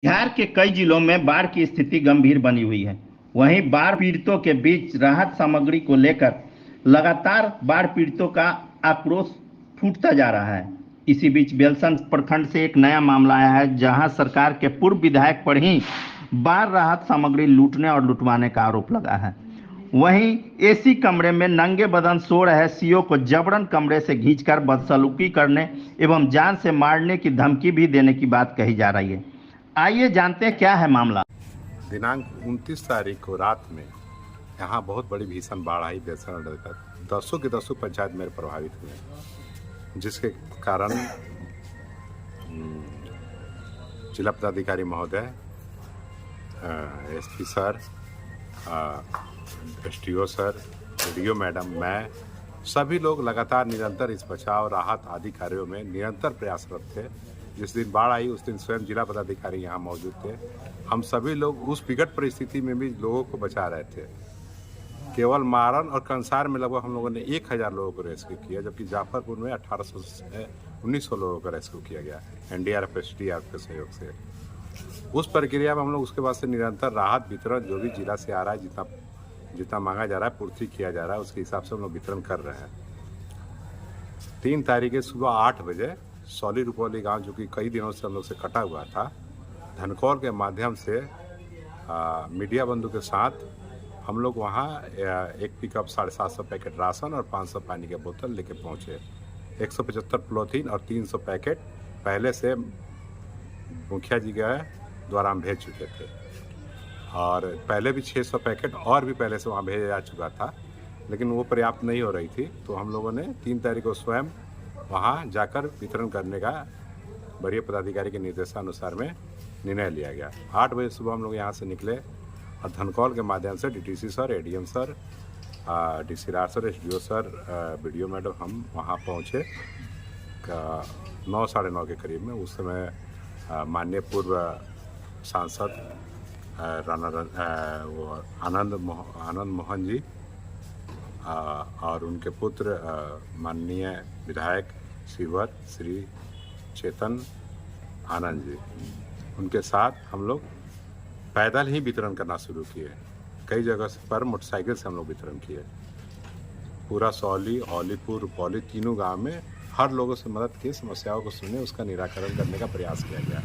बिहार के कई जिलों में बाढ़ की स्थिति गंभीर बनी हुई है। वहीं बाढ़ पीड़ितों के बीच राहत सामग्री को लेकर लगातार बाढ़ पीड़ितों का आक्रोश फूटता जा रहा है। इसी बीच बेलसन प्रखंड से एक नया मामला आया है, जहां सरकार के पूर्व विधायक पर ही बाढ़ राहत सामग्री लूटने और लुटवाने का आरोप लगा है। वहीं एसी कमरे में नंगे बदन सो रहे सीओ को जबरन कमरे से खींचकर बदसलूकी करने एवं जान से मारने की धमकी भी देने की बात कही जा रही है। आइए जानते हैं क्या है मामला। दिनांक 29 तारीख को रात में यहाँ बहुत बड़ी भीषण बाढ़ आई। बेलसन दसों के दसों पंचायत मेरे प्रभावित हुए, जिसके कारण जिला पदाधिकारी महोदय, SP sir, STO sir, video madam, मैं, सभी लोग लगातार निरंतर इस बचाव राहत आदि कार्यों में निरंतर प्रयासरत थे। जिस दिन बाढ़ आई उस दिन स्वयं जिला पदाधिकारी यहाँ मौजूद थे। हम सभी लोग उस विकट परिस्थिति में भी लोगों को बचा रहे थे। केवल मारन और कंसार में लगभग हम लोगों ने 1000 लोगों को रेस्क्यू किया, जबकि जाफरपुर में 1800 से 1900 लोगों को रेस्क्यू किया गया एनडीआरएफ एसडीआरएफ के सहयोग से। उस प्रक्रिया में हम लोग उसके बाद से निरंतर राहत वितरण जो भी जिला से आ रहा है, जितना मांगा जा रहा है, पूर्ति किया जा रहा है, उसके हिसाब से हम लोग वितरण कर रहे हैं। 3 तारीख सुबह 8 बजे सौली रुपौली गांव, जो कि कई दिनों से हम लोग से कटा हुआ था, धनकौल के माध्यम से मीडिया बंधु के साथ हम लोग वहाँ एक पिकअप 750 पैकेट राशन और 500 पानी के बोतल लेके पहुँचे। 175 पॉलीथीन और 300 पैकेट पहले से मुखिया जी के द्वारा हम भेज चुके थे, और पहले भी 600 पैकेट और भी पहले से वहाँ भेजा जा चुका था, लेकिन वो पर्याप्त नहीं हो रही थी। तो हम लोगों ने 3 तारीख को स्वयं वहाँ जाकर वितरण करने का वरीय पदाधिकारी के निर्देशानुसार में निर्णय लिया गया। 8 बजे सुबह हम लोग यहाँ से निकले और धनकौल के माध्यम से DTC sir, ADM sir, DCR sir, SDO sir, video madam, हम वहाँ पहुँचे 9 साढ़े 9 के करीब में। उस समय माननीय पूर्व सांसद आनंद मोहन जी और उनके पुत्र माननीय विधायक शिवर श्री चेतन आनंद जी, उनके साथ हम लोग पैदल ही वितरण करना शुरू किए। कई जगह पर मोटरसाइकिल से हम लोग वितरण किए। पूरा सौली, औलीपुर, रुपौली तीनों गांव में हर लोगों से मदद की, समस्याओं को सुने, उसका निराकरण करने का प्रयास किया गया।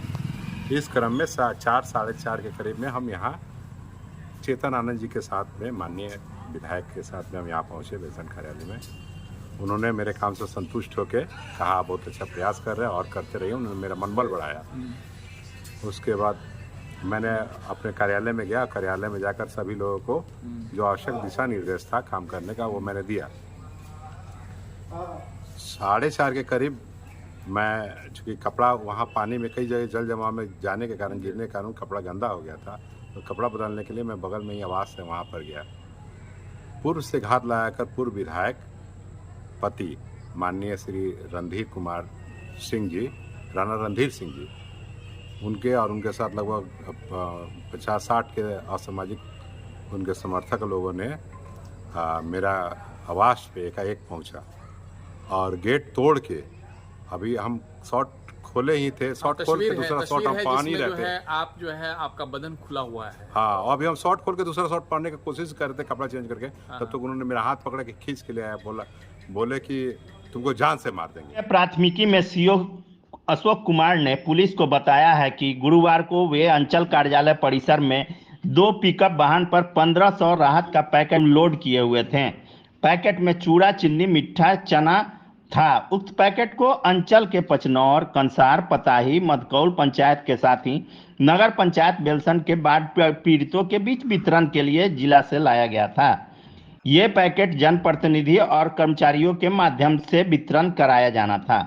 इस क्रम में 4 साढ़े 4 के करीब में हम यहाँ चेतन आनंद जी के साथ में, माननीय विधायक के साथ में हम यहाँ पहुँचे बेलसन कार्यालय में। उन्होंने मेरे काम से संतुष्ट होकर कहा आप बहुत अच्छा प्रयास कर रहे हैं और करते रहिए। उन्होंने मेरा मनोबल बढ़ाया। उसके बाद मैंने अपने कार्यालय में गया। कार्यालय में जाकर सभी लोगों को जो आवश्यक दिशा निर्देश था काम करने का, वो मैंने दिया। 4:30 के करीब मैं, चूँकि कपड़ा वहाँ पानी में कई जगह जल जमाव में जाने के कारण, गिरने के कारण कपड़ा गंदा हो गया था, तो कपड़ा बदलने के लिए मैं बगल में ही आवास है वहाँ पर गया। पूर्व से घात लगाकर पूर्व विधायक पति माननीय श्री रणधीर कुमार सिंह जी, राणा रणधीर सिंह जी, उनके और उनके साथ लगभग 50-60 के असामाजिक उनके समर्थक लोगों ने मेरा आवास पे एकाएक पहुंचा और गेट तोड़ के, अभी हम शॉट खोले ही थे, शॉट खोल के दूसरा शॉट हम पानी रहते हैं, आप जो है आपका बदन खुला हुआ है। हाँ, अभी हम शॉट खोल के दूसरा शॉट पढ़ने की कोशिश कर रहे थे कपड़ा चेंज करके। तब तक उन्होंने मेरा हाथ पकड़ के खींच के ले आया, बोले कि तुमको जान से मार देंगे। प्राथमिकी में सीओ अशोक कुमार ने पुलिस को बताया है कि गुरुवार को वे अंचल कार्यालय परिसर में 2 पिकअप वाहन पर 1500 राहत का पैकेट लोड किए हुए थे। पैकेट में चूड़ा, चीनी, मिठा, चना था। उक्त पैकेट को अंचल के पचनौर, कंसार, पताही, मधकौल पंचायत के साथ ही नगर पंचायत बेलसन के बाढ़ पीड़ितों के बीच वितरण के लिए जिला से लाया गया था। ये पैकेट जनप्रतिनिधि और कर्मचारियों के माध्यम से वितरण कराया जाना था।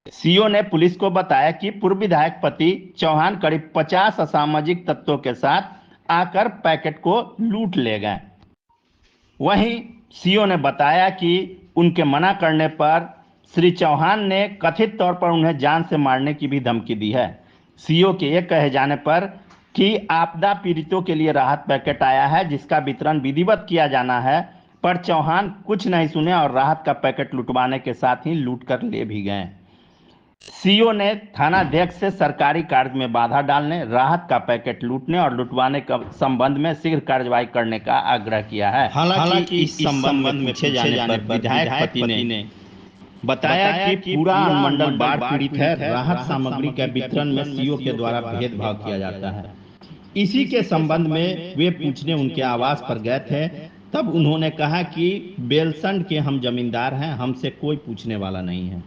सीओ ने पुलिस को बताया कि पूर्व विधायक पति चौहान करीब 50 असामाजिक तत्वों के साथ आकर पैकेट को लूट ले गए। वहीं सीओ ने बताया कि उनके मना करने पर श्री चौहान ने कथित तौर पर उन्हें जान से मारने की भी धमकी दी है। सीओ के ये कहे जाने पर कि आपदा पीड़ितों के लिए राहत पैकेट आया है, जिसका वितरण विधिवत किया जाना है, पर चौहान कुछ नहीं सुने और राहत का पैकेट लुटवाने के साथ ही लूट कर ले भी गए। सीओ ने थानाध्यक्ष से सरकारी कार्य में बाधा डालने, राहत का पैकेट लूटने और लुटवाने के संबंध में शीघ्र कार्रवाई करने का आग्रह किया है। हालांकि इस संबंध में पूछे जाने पर विधायक पति ने बताया कि पूरा अनुमंडल बाढ़ पीड़ित है, राहत सामग्री के वितरण में सीओ के द्वारा भेदभाव किया जाता है। इसी के संबंध में वे पूछने उनके आवास पर गए थे, तब उन्होंने कहा कि बेलसंड के हम जमींदार हैं, हमसे कोई पूछने वाला नहीं है।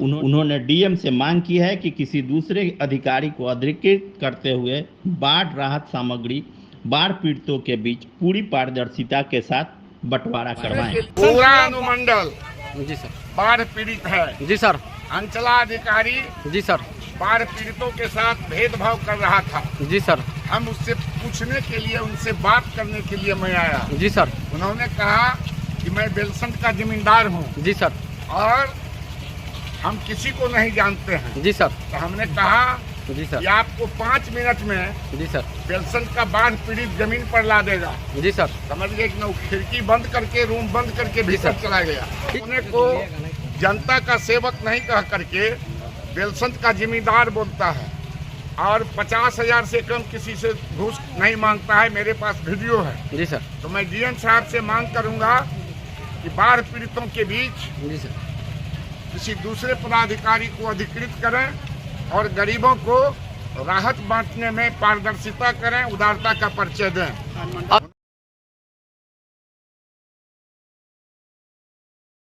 उन्होंने डीएम से मांग की है कि किसी दूसरे अधिकारी को अधिकृत करते हुए बाढ़ राहत सामग्री बाढ़ पीड़ितों के बीच पूरी पारदर्शिता के साथ बंटवारा करवाएं। पूरा अनुमंडल जी सर। बाढ़ पीड़ित है। जी सर। अंचलाधिकारी जी सर। बाढ़ पीड़ितों के साथ भेदभाव कर रहा था। जी सर। हम उससे पूछने के लिए, उनसे बात करने के लिए मैं आया। जी सर। उन्होंने कहा कि मैं बेलसंड का जमींदार हूँ जी सर। और हम किसी को नहीं जानते हैं। जी सर। तो हमने कहा जी सर। कि आपको 5 मिनट में जी सर। बेलसंड का बाढ़ पीड़ित जमीन पर ला देगा। जी सर। समझिए कि खिड़की बंद करके, रूम बंद करके भीतर चला गया। उन्हें को जनता का सेवक नहीं कह करके बेलसंड का जिम्मेदार बोलता है और 50,000 से कम किसी से घूस नहीं मांगता है। मेरे पास वीडियो है। जी सर। तो मैं डीएम साहब से मांग करूंगा कि बाढ़ पीड़ितों के बीच जी सर किसी दूसरे पदाधिकारी को अधिकृत करें और गरीबों को राहत बांटने में पारदर्शिता करें, उदारता का परिचय दें।